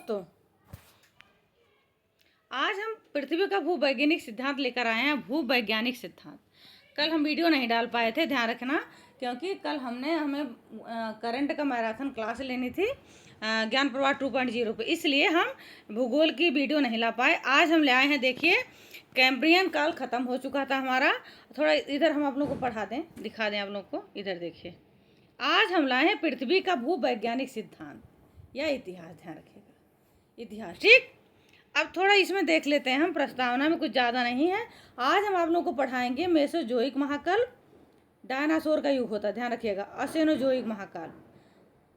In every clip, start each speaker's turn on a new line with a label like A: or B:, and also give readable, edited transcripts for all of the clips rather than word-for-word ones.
A: दोस्तों, आज हम पृथ्वी का भूवैज्ञानिक सिद्धांत लेकर आए हैं। भूवैज्ञानिक सिद्धांत कल हम वीडियो नहीं डाल पाए थे, ध्यान रखना, क्योंकि कल हमें करंट का मैराथन क्लास लेनी थी ज्ञान प्रवाह 2.0 पे, इसलिए हम भूगोल की वीडियो नहीं ला पाए। आज हम ले आए हैं, देखिए कैम्ब्रियन काल ख़त्म हो चुका था हमारा। थोड़ा इधर हम आप लोग को पढ़ा दें, दिखा दें आप लोग को, इधर देखिए। आज हम लाए हैं पृथ्वी का भूवैज्ञानिक सिद्धांत या इतिहास, ध्यान रखिएगा, इतिहास, ठीक। अब थोड़ा इसमें देख लेते हैं हम, प्रस्तावना में कुछ ज़्यादा नहीं है। आज हम आप लोगों को पढ़ाएंगे मेसोजोइक महाकाल, डायनासोर का युग होता है, ध्यान रखिएगा, असेनोजोइक महाकाल,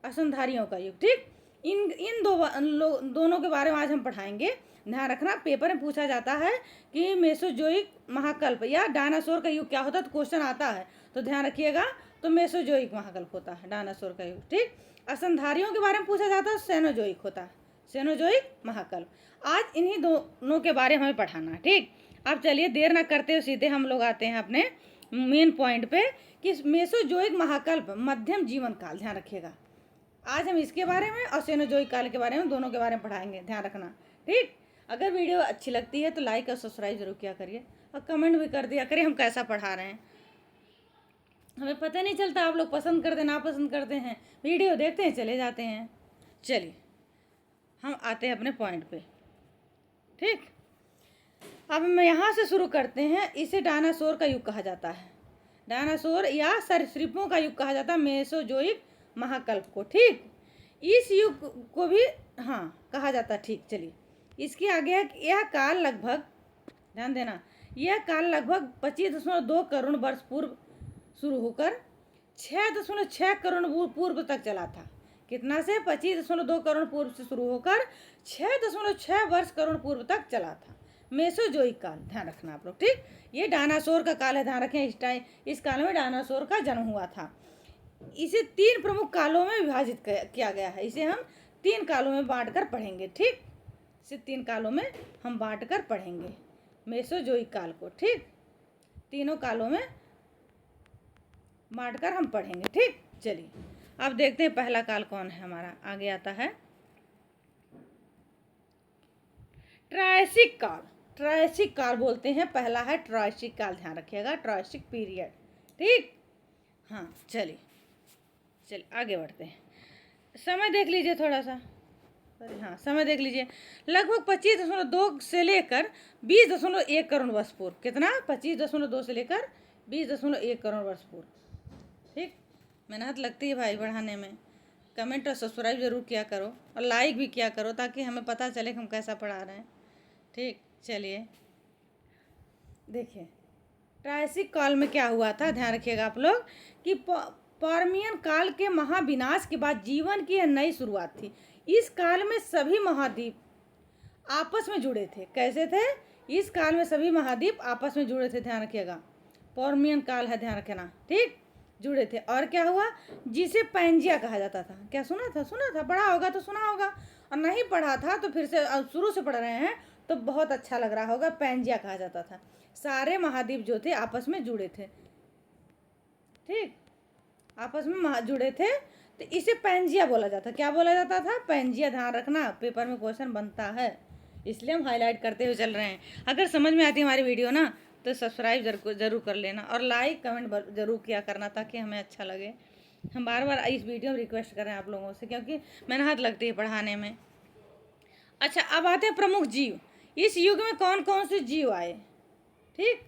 A: असंधारियों का युग, ठीक। इन दोनों के बारे में आज हम पढ़ाएंगे। ध्यान रखना, पेपर में पूछा जाता है कि मेसोजोइक महाकल्प या डायनासोर का युग क्या होता है, तो क्वेश्चन आता है, तो ध्यान रखिएगा। तो मेसोजोइक महाकल्प होता है डायनासोर का युग, ठीक। असंधारियों के बारे में पूछा जाता है, सेनोजोइक होता है, सेनोजोइक महाकल्प। आज इन्हीं दोनों के बारे में हमें पढ़ाना है, ठीक। अब चलिए देर ना करते हुए सीधे हम लोग आते हैं अपने मेन पॉइंट पे कि मेसोजोइक महाकल्प मध्यम जीवन काल, ध्यान रखिएगा। आज हम इसके बारे में और सेनोजोइक काल के बारे में, दोनों के बारे में पढ़ाएंगे, ध्यान रखना, ठीक। अगर वीडियो अच्छी लगती है तो लाइक और सब्सक्राइब जरूर किया करिए और कमेंट भी कर दिया करिए हम कैसा पढ़ा रहे हैं। हमें पता नहीं चलता आप लोग पसंद करते नापसंद करते हैं, वीडियो देखते हैं चले जाते हैं। चलिए हम आते हैं अपने पॉइंट पे, ठीक। अब हम यहाँ से शुरू करते हैं। इसे डायनासोर का युग कहा जाता है, डायनासोर या सरीसृपों का युग कहा जाता है, मेसोजोइक महाकल्प को, ठीक। इस युग को भी कहा जाता है, ठीक। चलिए इसके आगे है कि यह काल लगभग, ध्यान देना, यह काल लगभग 25.2 करोड़ वर्ष पूर्व शुरू होकर 6.6 करोड़ पूर्व तक चला था। कितना से? 25.2 करोड़ पूर्व से शुरू होकर 6.6 वर्ष करोड़ पूर्व तक चला था, मेसोजोइक काल, ध्यान रखना आप लोग, ठीक। ये डायनासोर का काल है, ध्यान रखें। इस काल में डायनासोर का जन्म हुआ था। इसे 3 प्रमुख कालों में विभाजित किया गया है। इसे हम 3 कालों में बांटकर पढ़ेंगे, ठीक। इसे 3 कालों में हम बांटकर पढ़ेंगे मेसोजोइक काल को, ठीक। तीनों कालों में बांटकर हम पढ़ेंगे, ठीक। चलिए अब देखते हैं पहला काल कौन है हमारा। आगे आता है ट्रायसिक काल। ट्रायसिक काल बोलते हैं, पहला है ट्रायसिक काल, ध्यान रखिएगा, ट्रायसिक पीरियड, ठीक। चलिए आगे बढ़ते हैं। समय देख लीजिए थोड़ा सा, समय देख लीजिए। लगभग 25.2 से लेकर 20.1 करोड़ वर्ष पूर्व। कितना? 25.2 से लेकर 20.1 करोड़ वर्ष पूर्व, ठीक। मेहनत लगती है भाई बढ़ाने में। कमेंट और सब्सक्राइब जरूर किया करो और लाइक भी किया करो, ताकि हमें पता चले कि हम कैसा पढ़ा रहे हैं, ठीक। चलिए देखिए ट्रायसिक काल में क्या हुआ था, ध्यान रखिएगा आप लोग, कि पर्मियन काल के महाविनाश के बाद जीवन की यह नई शुरुआत थी। इस काल में सभी महाद्वीप आपस में जुड़े थे। कैसे थे? इस काल में सभी महाद्वीप आपस में जुड़े थे, ध्यान रखिएगा। पर्मियन काल है, ध्यान रखना, ठीक, जुड़े थे। और क्या हुआ? जिसे पैंजिया कहा जाता था। क्या सुना था, पढ़ा होगा तो सुना होगा, और नहीं पढ़ा था तो फिर से शुरू से पढ़ रहे हैं तो बहुत अच्छा लग रहा होगा। पैंजिया कहा जाता था। सारे महाद्वीप जो थे आपस में जुड़े थे, ठीक, आपस में जुड़े थे, तो इसे पैंजिया बोला जाता। क्या बोला जाता था? पैंजिया, ध्यान रखना, पेपर में क्वेश्चन बनता है, इसलिए हम हाईलाइट करते हुए चल रहे हैं। अगर समझ में आती है हमारी वीडियो ना, तो सब्सक्राइब जरूर कर लेना और लाइक कमेंट जरूर किया करना, ताकि हमें अच्छा लगे। हम बार बार इस वीडियो में रिक्वेस्ट कर रहे हैं आप लोगों से, क्योंकि मेहनत लगती है पढ़ाने में। अच्छा, अब आते हैं प्रमुख जीव। इस युग में कौन कौन से जीव आए, ठीक।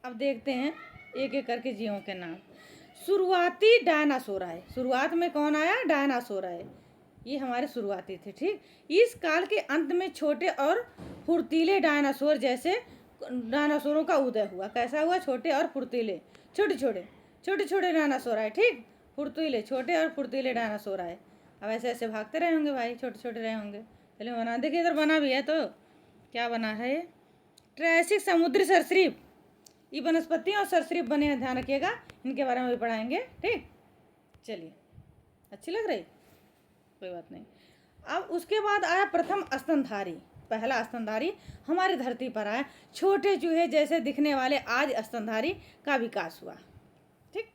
A: अब देखते हैं एक एक करके जीवों के नाम। शुरुआती डायनासोर आए। शुरुआत में कौन आया? डायनासोर आए, ये हमारे शुरुआती थे, ठीक। इस काल के अंत में छोटे और फुर्तीले डायनासोर जैसे डायनासोरों का उदय हुआ। कैसा हुआ? छोटे और फुर्तीले, छोटे छोटे डायनासोर आए, ठीक। फुर्तीले, छोटे और फुर्तीले डायनासोर आए। अब ऐसे ऐसे भागते रहे होंगे भाई, छोटे छोटे रहे होंगे। चलिए बना, देखिए इधर बना भी है, तो क्या बना है ये? ट्रायसिक समुद्री सरीसृप। ये वनस्पतियाँ और सरीसृप बने हैं, ध्यान रखिएगा, इनके बारे में भी पढ़ाएंगे, ठीक। चलिए, अच्छी लग रही, कोई बात नहीं। अब उसके बाद आया प्रथम स्तनधारी। पहला स्तनधारी हमारी धरती पर आया। छोटे चूहे जैसे दिखने वाले आज स्तनधारी का विकास हुआ, ठीक।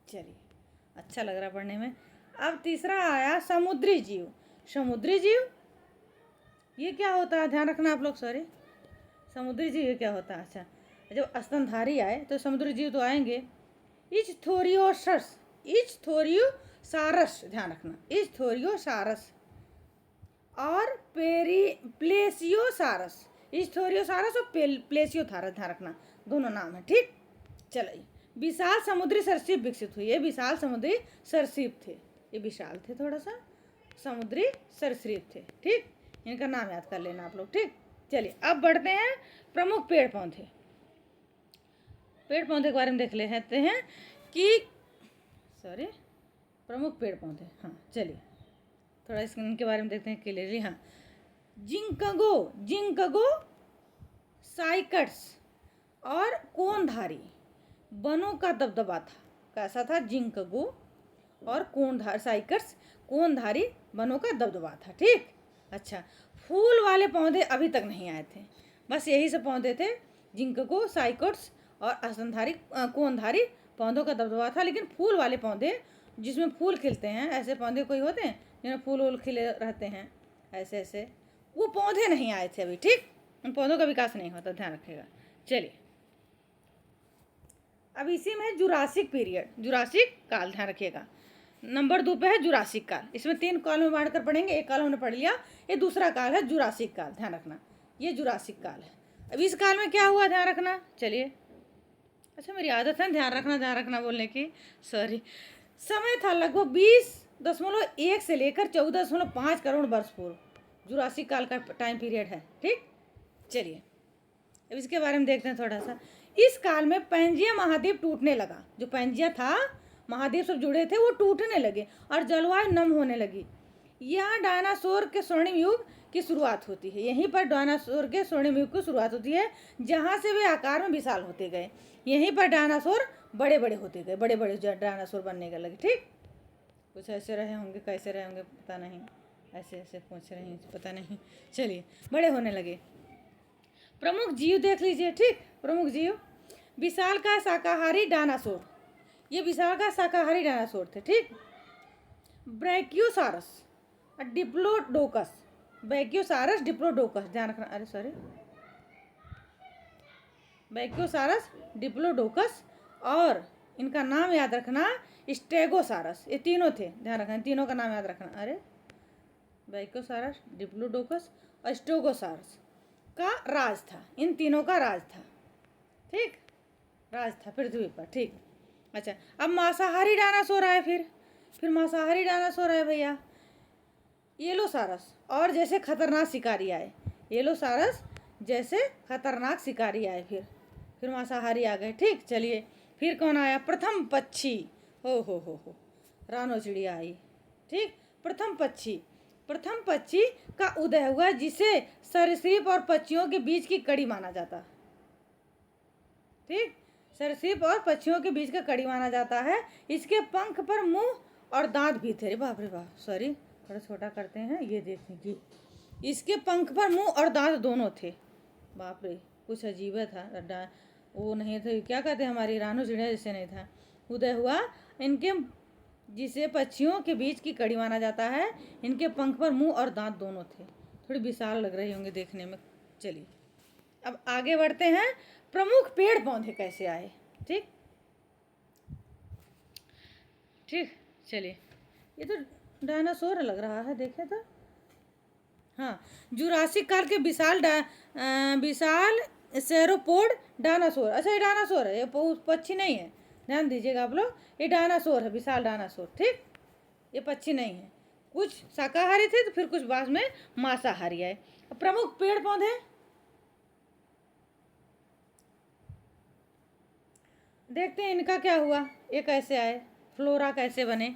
A: चलिए अच्छा लग रहा पढ़ने में। अब तीसरा आया समुद्री जीव। समुद्री जीव, ये क्या होता है, ध्यान रखना आप लोग, सॉरी, समुद्री जीव ये क्या होता है। अच्छा, जब स्तनधारी आए तो समुद्री जीव तो आएंगे। इचथोरियोसस, इचथोरियोसारस, ध्यान रखना, इचथोरियोसारस और प्लेसियोसारस, इचथोरियोसारस और प्लेसियोथारस, ध्यान रखना, दोनों नाम है, ठीक। चलिए, विशाल समुद्री सरीसृप विकसित हुई। ये विशाल समुद्री सरीसृप थे, ये विशाल थे, थोड़ा सा समुद्री सरीसृप थे, ठीक। इनका नाम याद कर लेना आप लोग, ठीक। चलिए अब बढ़ते हैं प्रमुख पेड़ पौधे। पेड़ पौधे के बारे में देख लेते हैं कि सॉरी प्रमुख पेड़ पौधे, हाँ चलिए थोड़ा इनके बारे में देखते हैं क्लियरली। हाँ, जिंकगो साइकट्स और कोनधारी वनों का दबदबा था। कैसा था, जिंकगो और कोनधारी साइकट्स, कोनधारी वनों का दबदबा था, ठीक। अच्छा, फूल वाले पौधे अभी तक नहीं आए थे, बस यही सब पौधे थे, जिंकगो साइकट्स और स्तनधारी कोनधारी पौधों का दबदबा था। लेकिन फूल वाले पौधे जिसमें फूल खिलते हैं, ऐसे पौधे कोई होते हैं जिनमें फूल वूल खिले रहते हैं, ऐसे ऐसे, वो पौधे नहीं आए थे अभी, ठीक। उन पौधों का विकास नहीं होता, ध्यान रखिएगा। चलिए अब इसी में जुरासिक पीरियड, जुरासिक काल, ध्यान रखिएगा। नंबर 2 पे है जुरासिक काल। इसमें 3 काल में बांट कर पढ़ेंगे, एक काल हमने पढ़ लिया, ये दूसरा काल है जुरासिक काल, ध्यान रखना, ये जुरासिक काल है। अब इस काल में क्या हुआ, ध्यान रखना। चलिए, अच्छा मेरी आदत है ध्यान रखना बोलने की, सॉरी। समय था लगभग 20.1 से लेकर 14.5 करोड़ वर्ष पूर्व, जुरासिक काल का टाइम पीरियड है, ठीक। चलिए अब इसके बारे में देखते हैं थोड़ा सा। इस काल में पैंजिया महाद्वीप टूटने लगा, जो पैंजिया था, महाद्वीप सब जुड़े थे, वो टूटने लगे और जलवायु नम होने लगी। यहाँ डायनासोर के स्वर्णिम युग की शुरुआत होती है। यहीं पर डायनासोर के स्वर्णिम युग की शुरुआत होती है, जहाँ से वे आकार में विशाल होते गए। यहीं पर डायनासोर बड़े बड़े होते गए, बड़े बड़े डायनासोर बनने के लगे, ठीक। कुछ ऐसे रहे होंगे, कैसे रहे होंगे पता नहीं, ऐसे ऐसे पूछ रहे हैं पता नहीं। चलिए, बड़े होने लगे। प्रमुख जीव देख लीजिए, ठीक। प्रमुख जीव, विशाल का शाकाहारी डायनासोर, ये विशाल का शाकाहारी डायनासोर थे, ठीक। ब्रैकियोसारस, डिप्लोडोकस, ब्रैकियोसारस डिप्लोडोकस, ध्यान रखना, अरे सॉरी, ब्रैकियोसारस डिप्लोडोकस, और इनका नाम याद रखना स्टेगोसारस, ये तीनों थे, ध्यान रखना, तीनों का नाम याद रखना। अरे ब्रैकियोसारस, डिप्लोडोकस और स्टेगोसारस का राज था, इन तीनों का राज था, ठीक, राज था पृथ्वी पर, ठीक। अच्छा, अब मांसाहारी डायनासोर आए, फिर मांसाहारी डायनासोर आए भैया, येलोसारस, और जैसे खतरनाक शिकारी आए, येलोसारस जैसे खतरनाक शिकारी आए, फिर मांसाहारी आ गए, ठीक। चलिए फिर कौन आया, प्रथम पक्षी, हो रानो चिड़िया आई, ठीक। प्रथम पक्षी का उदय हुआ, जिसे सरीसृप और पक्षियों के बीच की कड़ी माना जाता, ठीक। सरीसृप और पक्षियों के बीच का कड़ी माना जाता है। इसके पंख पर मुंह और दांत भी थे, बाप रे बाप, सॉरी थोड़ा छोटा करते हैं, ये देख लीजिए, इसके पंख पर मुंह और दांत दोनों थे, बाप रे, कुछ अजीब था, वो नहीं थे, क्या कहते हैं, हमारी रानो चिड़िया जैसे नहीं था। उदय हुआ इनके, जिसे पक्षियों के बीच की कड़ी माना जाता है, इनके पंख पर मुंह और दांत दोनों थे, थोड़ी विशाल लग रही होंगे देखने में। चलिए अब आगे बढ़ते हैं, प्रमुख पेड़ पौधे कैसे आए, ठीक। चलिए, ये तो डायनासोर लग रहा है, देखे तो, हाँ, जुरासिक काल के विशाल सेरोपोड डायनासोर, अच्छा ये डायनासोर है, ये पक्षी नहीं है, ध्यान दीजिएगा आप लोग, ये डायनासोर है, विशाल डायनासोर, ठीक, ये पक्षी नहीं है। कुछ शाकाहारी थे तो फिर कुछ बाद में मांसाहारी आए। प्रमुख पेड़ पौधे देखते हैं इनका क्या हुआ, ये कैसे आए, फ्लोरा कैसे बने,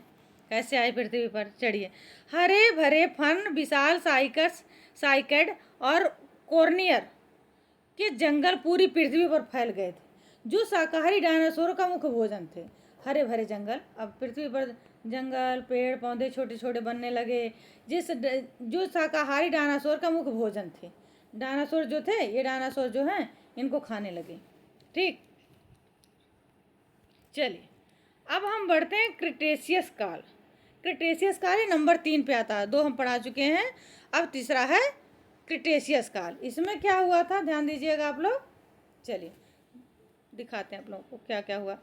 A: कैसे आए पृथ्वी पर। चढ़िए, हरे भरे फन, विशाल साइकड और कॉर्नियर के जंगल पूरी पृथ्वी पर फैल गए थे, जो शाकाहारी डायनासोर का मुख्य भोजन थे। हरे भरे जंगल, अब पृथ्वी पर जंगल पेड़ पौधे छोटे छोटे बनने लगे, जो शाकाहारी डायनासोर का मुख्य भोजन थे। डायनासोर जो थे, ये डायनासोर जो हैं इनको खाने लगे, ठीक। चलिए अब हम बढ़ते हैं क्रिटेशियस काल। क्रिटेशियस काल ये नंबर 3 पे आता है। 2 हम पढ़ा चुके हैं, अब तीसरा है क्रिटेशियस काल। इसमें क्या हुआ था ध्यान दीजिएगा आप लोग। चलिए दिखाते हैं आप लोगों को क्या क्या हुआ।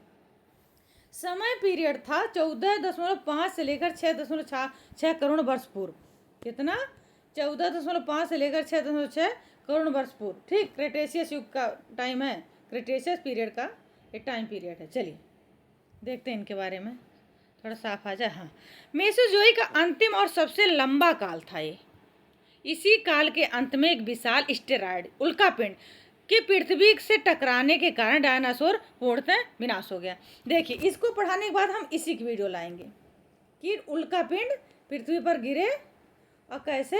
A: समय पीरियड था 14.5 से लेकर 6.6 करोड़ वर्ष पूर्व। कितना? 14.5 से लेकर 6.6 करोड़ वर्ष पूर्व। ठीक, क्रिटेशियस युग का टाइम है, क्रिटेशियस पीरियड का एक टाइम पीरियड है। चलिए देखते हैं इनके बारे में, थोड़ा साफ आ जाए। हाँ, मेसोजोइक का अंतिम और सबसे लंबा काल था ये। इसी काल के अंत में एक विशाल स्टेरॉयड उल्कापिंड कि पृथ्वी से टकराने के कारण डायनासोर पूर्णतः विनाश हो गया। देखिए, इसको पढ़ाने के बाद हम इसी की वीडियो लाएंगे कि उल्कापिंड पृथ्वी पर गिरे और कैसे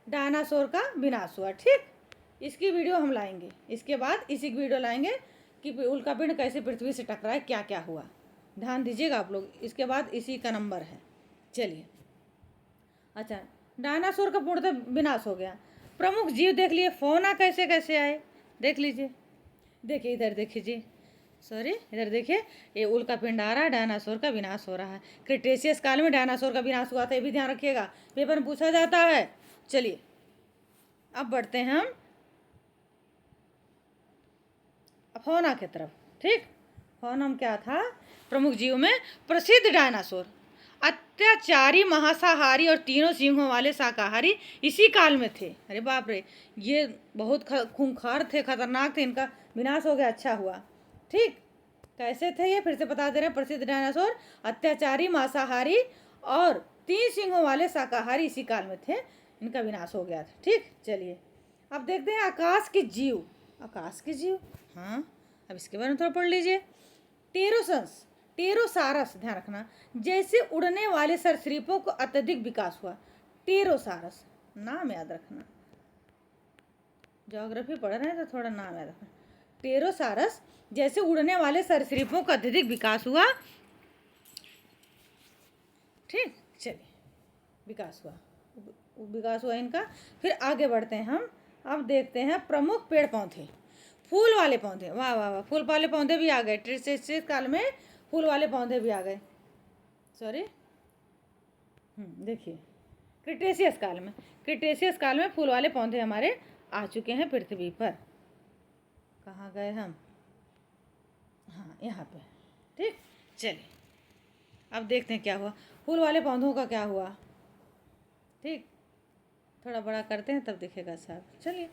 A: डायनासोर का विनाश हुआ। ठीक, इसकी वीडियो हम लाएंगे, इसके बाद इसी की वीडियो लाएंगे कि उल्कापिंड कैसे पृथ्वी से टकराए, क्या क्या हुआ। ध्यान दीजिएगा आप लोग, इसके बाद इसी का नंबर है। चलिए, अच्छा, डायनासोर का पूर्णतः विनाश हो गया। प्रमुख जीव देख लिए, फौना कैसे कैसे आए देख लीजिए। देखिए इधर देखिए, सॉरी इधर देखिए, ये उल्कापिंड आ रहा है, डायनासोर का विनाश हो रहा है। क्रिटेशियस काल में डायनासोर का विनाश हुआ था, ये भी ध्यान रखिएगा, पेपर में पूछा जाता है। चलिए अब बढ़ते हैं हम फौना की तरफ। ठीक, फौना में क्या था? प्रमुख जीव में प्रसिद्ध डायनासोर, अत्याचारी, मांसाहारी और तीनों सिंहों वाले शाकाहारी इसी काल में थे। अरे बाप रे, ये बहुत खूंखार थे, खतरनाक थे, इनका विनाश हो गया, अच्छा हुआ। ठीक, कैसे थे ये फिर से बता दे रहे हैं। प्रसिद्ध डायनासोर, अत्याचारी, मांसाहारी और 3 सिंहों वाले शाकाहारी इसी काल में थे, इनका विनाश हो गया था। ठीक, चलिए अब देखते हैं आकाश के जीव। आकाश के जीव, हाँ, अब इसके बारे में थोड़ा पढ़ लीजिए। टेरोसारस, ध्यान रखना, जैसे उड़ने वाले सरीसृपों को अत्यधिक विकास हुआ। टेरोसारस नाम याद रखना, ज्योग्राफी पढ़ रहे हैं तो थोड़ा नाम याद रखना। टेरोसारस जैसे उड़ने वाले सरीसृपों का अत्यधिक विकास हुआ। ठीक, चलिए विकास हुआ इनका। फिर आगे बढ़ते हैं हम, अब देखते हैं प्रमुख पेड़ पौधे। फूल वाले पौधे, वाह वाह वाह, फूल वाले पौधे भी आ गए। क्रिटेशियस काल में फूल वाले पौधे भी आ गए। सॉरी, देखिए क्रिटेशियस काल में फूल वाले पौधे हमारे आ चुके हैं पृथ्वी पर। कहाँ गए हम? हाँ, यहाँ पे। ठीक, चलिए अब देखते हैं क्या हुआ, फूल वाले पौधों का क्या हुआ। ठीक, थोड़ा बड़ा करते हैं तब दिखेगा साहब। चलिए,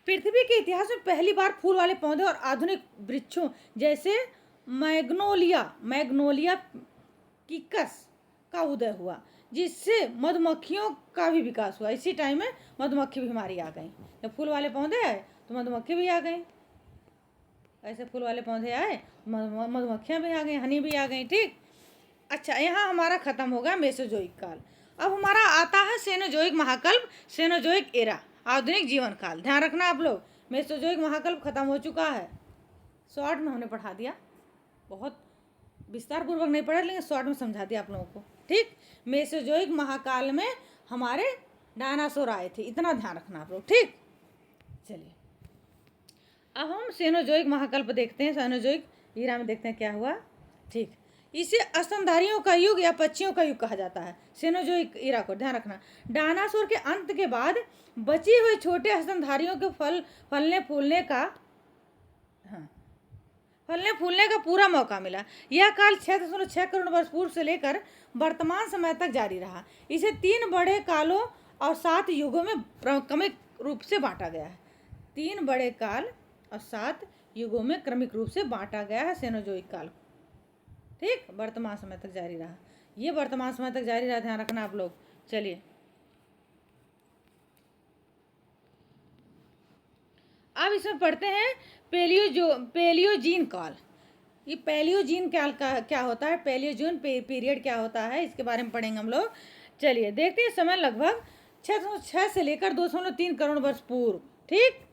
A: पृथ्वी के इतिहास में पहली बार फूल वाले पौधे और आधुनिक वृक्षों जैसे मैग्नोलिया किकस का उदय हुआ, जिससे मधुमक्खियों का भी विकास हुआ। इसी टाइम में मधुमक्खी भी हमारी आ गई। जब फूल वाले पौधे आए तो मधुमक्खी भी आ गई। ऐसे फूल वाले पौधे आए, मधुमक्खियाँ भी आ गई, हनी भी आ गई। ठीक, अच्छा, यहाँ हमारा खत्म होगा मेसोजोइक काल। अब हमारा आता है सेनोजोइक महाकल्प, सेनोजोइक एरा, आधुनिक जीवन काल। ध्यान रखना आप लोग, मेसोजोइक महाकल्प खत्म हो चुका है, शॉर्ट में हमने पढ़ा दिया, बहुत विस्तार पूर्वक नहीं पढ़ा, लेकिन शॉर्ट में समझा दिया आप लोगों को। ठीक, मेसोजोइक महाकाल में हमारे डायनासोर आए थे, इतना ध्यान रखना आप लोग। ठीक, चलिए अब हम सेनोजोइक महाकल्प देखते हैं, सेनोजोइक ईरा में देखते हैं क्या हुआ। ठीक, इसे स्तनधारियों का युग या पक्षियों का युग कहा जाता है, सेनोजोइक ईरा को। ध्यान रखना, डायनासोर के अंत के बाद बची हुई छोटे स्तनधारियों के फलने फूलने का पूरा मौका मिला। यह काल 6.6 करोड़ वर्ष पूर्व से लेकर वर्तमान समय तक जारी रहा। इसे 3 बड़े कालों और 7 युगों में क्रमिक रूप से बांटा गया है। 3 बड़े काल और 7 युगों में क्रमिक रूप से बांटा गया है सेनोजोइक काल। ठीक, वर्तमान समय तक जारी रहा, ये वर्तमान समय तक जारी रहा, ध्यान रखना आप लोग। चलिए अब इसमें पढ़ते हैं पेलियोजीन काल। ये पेलियोजीन काल का क्या होता है, पेलियोजीन पीरियड क्या होता है, इसके बारे में पढ़ेंगे हम लोग। चलिए देखते हैं, समय लगभग 6.6 से लेकर 2.3 करोड़ वर्ष पूर्व। ठीक,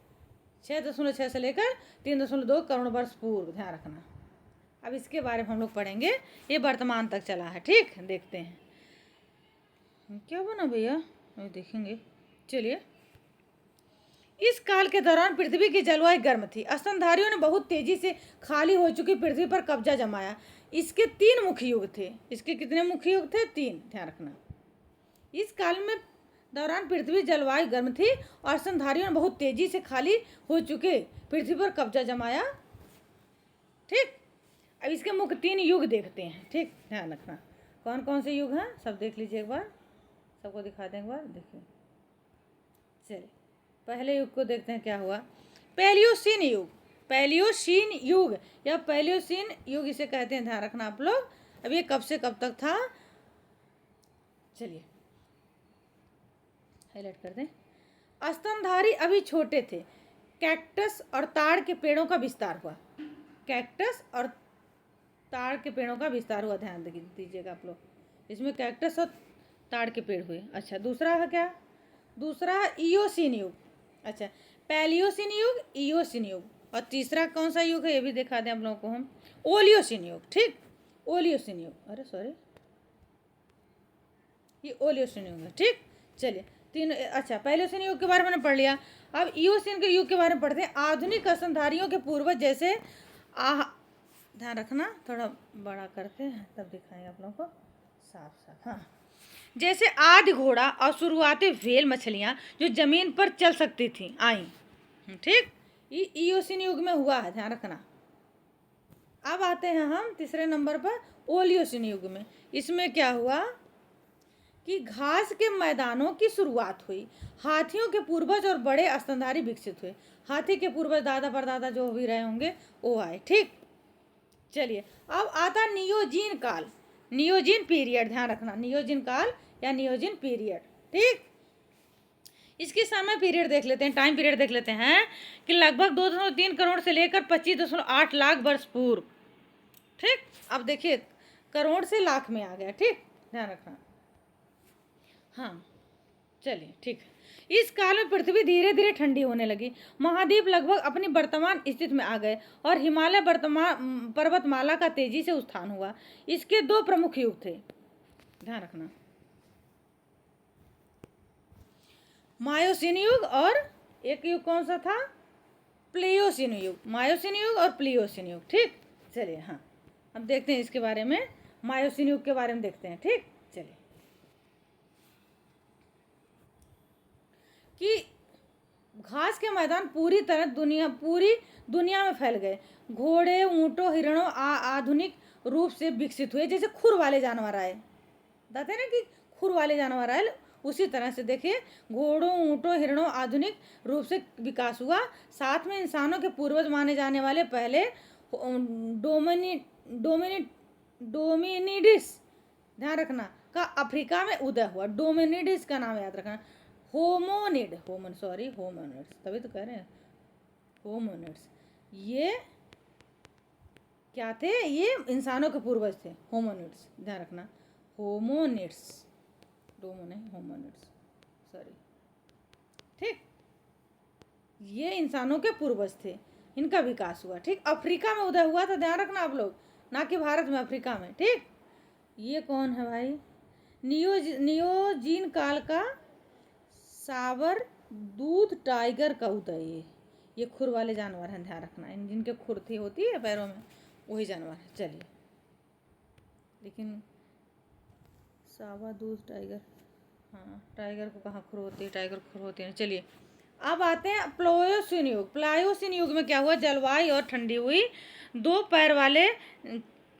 A: 6.6 से लेकर 3.2 करोड़ वर्ष पूर्व, ध्यान रखना। अब इसके बारे में हम लोग पढ़ेंगे, ये वर्तमान तक चला है। ठीक, देखते हैं क्या बना भैया, देखेंगे। चलिए, इस काल के दौरान पृथ्वी की जलवायु गर्म थी। स्तनधारियों ने बहुत तेजी से खाली हो चुकी पृथ्वी पर कब्जा जमाया। इसके 3 मुख्य युग थे। इसके कितने मुख्य युग थे? 3, ध्यान रखना। इस काल में दौरान पृथ्वी जलवायु गर्म थी और स्तनधारियों ने बहुत तेजी से खाली हो चुके पृथ्वी पर कब्जा जमाया। ठीक, अब इसके मुख्य 3 युग देखते हैं। ठीक, ध्यान रखना कौन कौन से युग हैं सब देख लीजिए एक बार, सबको दिखा दें एक बार। देखिए, चलिए पहले युग को देखते हैं क्या हुआ। पैलियोसीन युग, पैलियोसीन युग या पैलियोसीन युग इसे कहते हैं, ध्यान रखना आप लोग। अब ये कब से कब तक था? चलिए हाईलाइट कर दें। स्तनधारी अभी छोटे थे। कैक्टस और ताड़ के पेड़ों का विस्तार हुआ। कैक्टस और ताड़ के पेड़ों का विस्तार हुआ, ध्यान दीजिएगा आप लोग। इसमें कैक्टस और ताड़ के पेड़ हुए। अच्छा, दूसरा है क्या? दूसरा है इयोसीन युग। अच्छा, पैलियोसीन युग, इयोसीन युग, और तीसरा कौन सा युग है ये भी दिखा दें आप लोगों को हम, ओलियोसीन युग। ठीक, ओलियोसीन युग, अरे सॉरी, ये ओलियोसीन युग है। ठीक, चलिए तीन। अच्छा, पैलियोसीन युग के बारे में पढ़ लिया। अब इयोसीन के युग के बारे में पढ़ते हैं। आधुनिक स्तनधारियों के पूर्वज जैसे ध्यान रखना, थोड़ा बड़ा करते हैं तब दिखाएंगे आप लोगों को साफ साफ। हाँ, जैसे आदि घोड़ा और शुरुआती व्हेल मछलियाँ जो जमीन पर चल सकती थी आई। ठीक, ये इयोसीन युग में हुआ है, ध्यान रखना। अब आते हैं हम तीसरे नंबर पर ओलियोसीन युग में। इसमें क्या हुआ कि घास के मैदानों की शुरुआत हुई। हाथियों के पूर्वज और बड़े स्तनधारी विकसित हुए। हाथी के पूर्वज दादा परदादा जो भी रहे होंगे वो आए। ठीक, चलिए अब आता नियोजीन काल, नियोजीन पीरियड, ध्यान रखना, नियोजीन काल या नियोजीन पीरियड। ठीक, इसकी समय पीरियड देख लेते हैं, टाइम पीरियड देख लेते हैं कि लगभग 2.3 करोड़ से लेकर 25.8 लाख वर्ष पूर्व। ठीक, अब देखिए करोड़ से लाख में आ गया। ठीक, ध्यान रखना। हाँ, चलिए ठीक है। इस काल में पृथ्वी धीरे धीरे ठंडी होने लगी। महाद्वीप लगभग अपनी वर्तमान स्थिति में आ गए और हिमालय वर्तमान पर्वतमाला का तेजी से उत्थान हुआ। इसके 2 प्रमुख युग थे, ध्यान रखना, मायोसीन युग और एक युग कौन सा था? प्लेयोसीन युग। मायोसीन युग और प्लेयोसीन युग। ठीक, चलिए हाँ, अब देखते हैं इसके बारे में, मायोसीन युग के बारे में देखते हैं। ठीक, चलिए कि घास के मैदान पूरी दुनिया में फैल गए। घोड़े, ऊँटों, हिरणों आधुनिक रूप से विकसित हुए। जैसे खुर वाले जानवर आए, बताते हैं ना कि खुर वाले जानवर आए, उसी तरह से देखिए घोड़ों, ऊँटों, हिरणों आधुनिक रूप से विकास हुआ। साथ में इंसानों के पूर्वज माने जाने वाले पहले डोमिनिडिस, ध्यान रखना, का अफ्रीका में उदय हुआ। डोमिनिडिस का नाम याद रखना। होमोनिड्स, तभी तो कह रहे हैं होमोनिड्स। ये क्या थे? ये इंसानों के पूर्वज थे, होमोनिड्स, ध्यान रखना। होमोनिड्स, होमोनिड्स, सॉरी। ठीक, ये इंसानों के पूर्वज थे, इनका विकास हुआ। ठीक, अफ्रीका में उदय हुआ था, ध्यान रखना आप लोग, ना कि भारत में, अफ्रीका में। ठीक, ये कौन है भाई? नियोजीन काल का साबर दूध टाइगर का उदय। ये खुर वाले जानवर हैं, ध्यान रखना, जिनके खुर थी होती है पैरों में, वही जानवर है। चलिए, लेकिन साबर दूध टाइगर, हाँ, टाइगर को कहाँ खुर होती है? टाइगर खुर होती है। चलिए अब आते हैं प्लायोसीन युग। प्लायोसीन युग में क्या हुआ? जलवायु और ठंडी हुई। 2 पैर वाले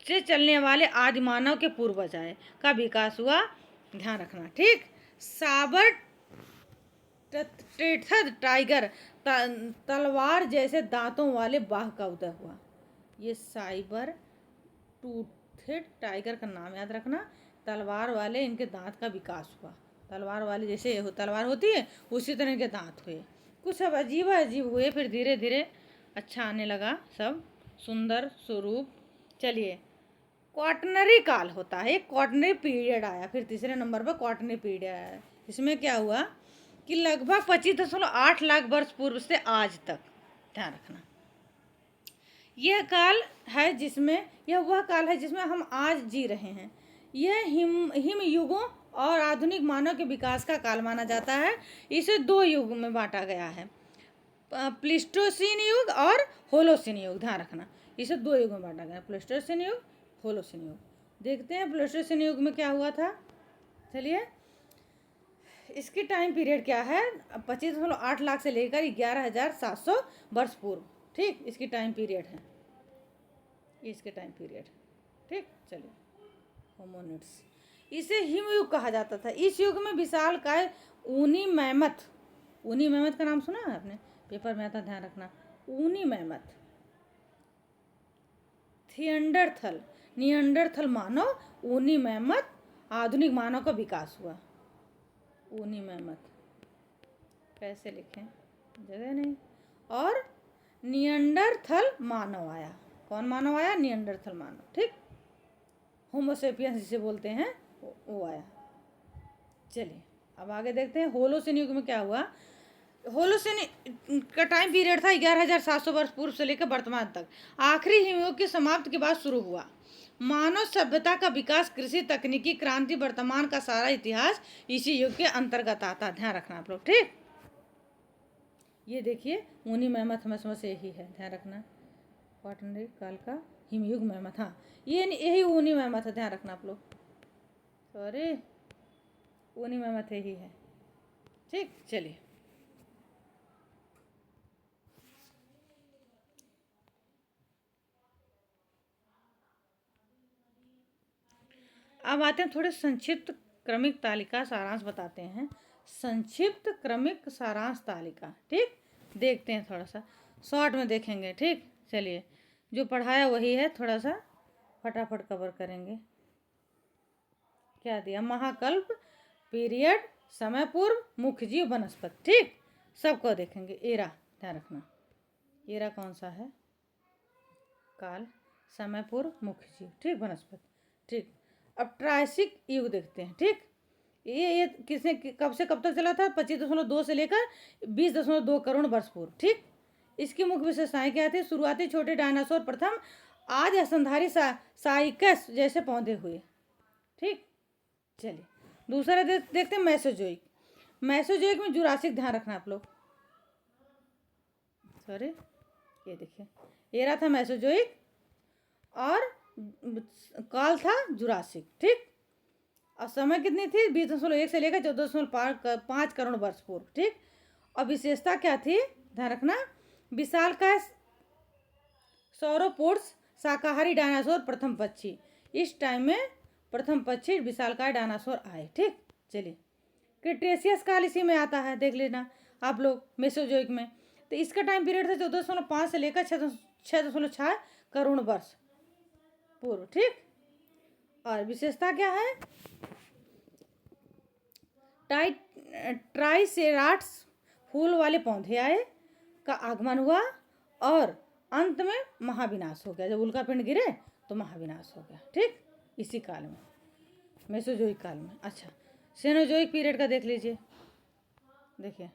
A: से चलने वाले आदि मानव के पूर्वज आए का विकास हुआ, ध्यान रखना। ठीक, साबर टाइगर, तलवार जैसे दांतों वाले बाघ का उदय हुआ। ये साइबर टूथेड टाइगर का नाम याद रखना। तलवार वाले इनके दांत का विकास हुआ। तलवार वाले जैसे तलवार होती है उसी तरह के दांत हुए। कुछ सब अजीब अजीब हुए, फिर धीरे धीरे अच्छा आने लगा, सब सुंदर स्वरूप। चलिए, क्वाटरनरी काल होता है, क्वाटरनरी पीरियड आया, फिर तीसरे नंबर पर क्वाटरनरी पीरियड आया। इसमें क्या हुआ कि लगभग 25.8 लाख वर्ष पूर्व से आज तक, ध्यान रखना, यह काल है जिसमें, यह वह काल है जिसमें हम आज जी रहे हैं। यह हिम युगों और आधुनिक मानव के विकास का काल माना जाता है। इसे 2 युग में बांटा गया है, प्लीस्टोसीन युग और होलोसीन युग, ध्यान रखना, इसे 2 युग में बांटा गया, प्लीस्टोसीन युग, होलोसिन युग। देखते हैं प्लेस्टोसिन युग में क्या हुआ था। चलिए, इसकी टाइम पीरियड क्या है, 25.8 लाख से लेकर 11,700 वर्ष पूर्व। ठीक, इसकी टाइम पीरियड है, इसके टाइम पीरियड। ठीक, चलिए, होमोनिड्स, इसे हिमयुग कहा जाता था। इस युग में विशालकाय ऊनी मैमथ, ऊनी मैमथ का नाम सुना है आपने, पेपर में आता, ध्यान रखना। ऊनी मैमथ, थियंडरथल, नियंडरथल मानव, ऊनी मैमथ, आधुनिक मानव का विकास हुआ। ऊनी मैमथ कैसे लिखें, जगह नहीं। और नियंडरथल मानव आया। कौन मानव आया, नियंडरथल मानव। ठीक, होमोसेपियंस जिसे बोलते हैं वो आया। चलिए, अब आगे देखते हैं होलोसिन युग में क्या हुआ। होलोसिन का टाइम पीरियड था 11,700 वर्ष पूर्व से लेकर वर्तमान तक। आखिरी हिमयुग की समाप्ति के बाद शुरू हुआ। मानव सभ्यता का विकास, कृषि, तकनीकी क्रांति, वर्तमान का सारा इतिहास इसी युग के अंतर्गत आता। ध्यान रखना आप लोग। ठीक, ये देखिए ऊनी मैमथ में से यही है, ध्यान रखना। क्वाटरनरी काल का हिमयुग मैमथ, हाँ ये यही ऊनी मैमथ है, ध्यान रखना आप लोग। सॉरी, ऊनी मैमथ यही है। ठीक, चलिए, अब आते हैं थोड़े संक्षिप्त क्रमिक तालिका सारांश बताते हैं। संक्षिप्त क्रमिक सारांश तालिका। ठीक, देखते हैं, थोड़ा सा शॉर्ट में देखेंगे। ठीक, चलिए, जो पढ़ाया वही है, थोड़ा सा फटाफट कवर करेंगे। क्या दिया, महाकल्प, पीरियड, समय पूर्व, मुख्य जीव, वनस्पति। ठीक, सबको देखेंगे। एरा, ध्यान रखना, एरा कौन सा है, काल, समय पूर्व, मुख्य जीव। ठीक, वनस्पति। ठीक, अब ट्रायसिक युग देखते हैं। ठीक, ये किसने, कब से कब तक चला था, 25.2 से लेकर 20.2 करोड़ वर्ष पूर्व। ठीक, इसकी मुख्य विशेषताएं क्या थी। शुरुआती छोटे डायनासोर प्रथम आज स्तनधारी साइकस जैसे पौधे हुए। ठीक, चलिए, दूसरा देखते हैं मेसोजोइक। मेसोजोइक में जुरासिक, ध्यान रखना आप लोग। सॉरी, ये देखिए, एरा था मेसोजोइक और काल था जुरासिक। ठीक, और समय कितनी थी, 20.1 से लेकर 14.5 करोड़ वर्ष पूर्व। ठीक, और विशेषता क्या थी, ध्यान रखना। विशालकाय सौरोपोड्स, शाकाहारी डायनासोर, प्रथम पक्षी। इस टाइम में प्रथम पक्षी विशालकाय डायनासोर आए। ठीक, चलिए, क्रिटेशियस काल इसी में आता है, देख लेना आप लोग, मेसोजोइक में। तो इसका टाइम पीरियड था 14.5 से लेकर 6.6 करोड़ वर्ष पूर्व। ठीक, और विशेषता क्या है, ट्राइसेराट्स, फूल वाले पौधे आए का आगमन हुआ, और अंत में महाविनाश हो गया। जब उल्का पिंड गिरे तो महाविनाश हो गया। ठीक, इसी काल में, मेसोजोइक काल में। अच्छा, सेनोजोइक पीरियड का देख लीजिए। देखिए,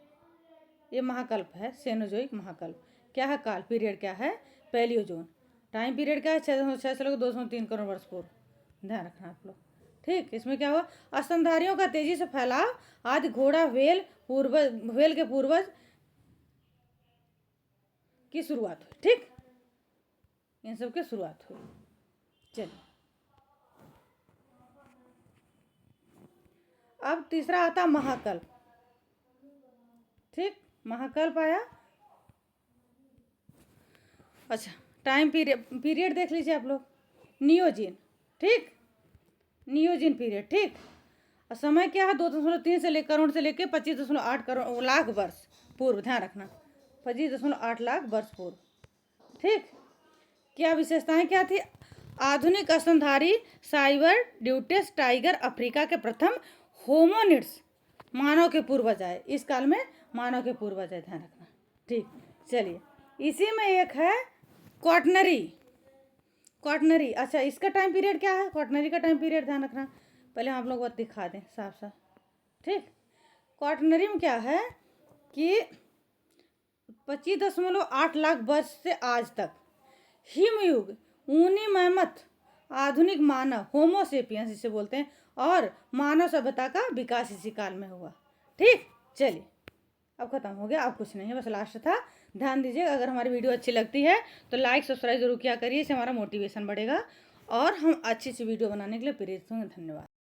A: ये महाकल्प है, सेनोजोइक महाकल्प। क्या है काल, पीरियड क्या है, पैलियोजोन। टाइम पीरियड क्या है, 6 से लेकर 203 करोड़ वर्ष पूर्व। ध्यान रखना आप लोग। ठीक, इसमें क्या हुआ, स्तनधारियों का तेजी से फैलाव, आदि घोड़ा, व्हेल के पूर्वज की शुरुआत हुई। ठीक, इन सब की शुरुआत हुई। चलिए, अब तीसरा आता महाकल्प। ठीक, महाकल्प आया। अच्छा, टाइम पीरियड देख लीजिए आप लोग, नियोजिन। ठीक, नियोजिन पीरियड। ठीक, और समय क्या है, 2.3 से लेकर करोड़ से लेकर 25.8 करोड़ लाख वर्ष पूर्व। ध्यान रखना, 25.8 लाख वर्ष पूर्व। ठीक, क्या विशेषताएं क्या थी, आधुनिक स्तनधारी साइबर ड्यूटेस टाइगर अफ्रीका के प्रथम होमोनिड्स, मानव के पूर्वज आए। इस काल में मानव के पूर्वज आए, ध्यान रखना। ठीक, चलिए, इसी में एक है क्वाटनरी। अच्छा, इसका टाइम पीरियड क्या है, क्वाटनरी का टाइम पीरियड ध्यान रखना। पहले हम आप लोग बात दिखा दें साफ साफ। ठीक, क्वाटनरी में क्या है कि 25.8 लाख वर्ष से आज तक हिमयुग, ऊनी मैमथ, आधुनिक मानव, होमोसेपियंस जिसे बोलते हैं, और मानव सभ्यता का विकास इसी काल में हुआ। ठीक, चलिए, अब खत्म हो गया, अब कुछ नहीं है, बस लास्ट था। ध्यान दीजिएगा, अगर हमारी वीडियो अच्छी लगती है तो लाइक सब्सक्राइब जरूर किया करिए, इससे हमारा मोटिवेशन बढ़ेगा। और हम अच्छी वीडियो बनाने के लिए प्रेरित होंगे। धन्यवाद।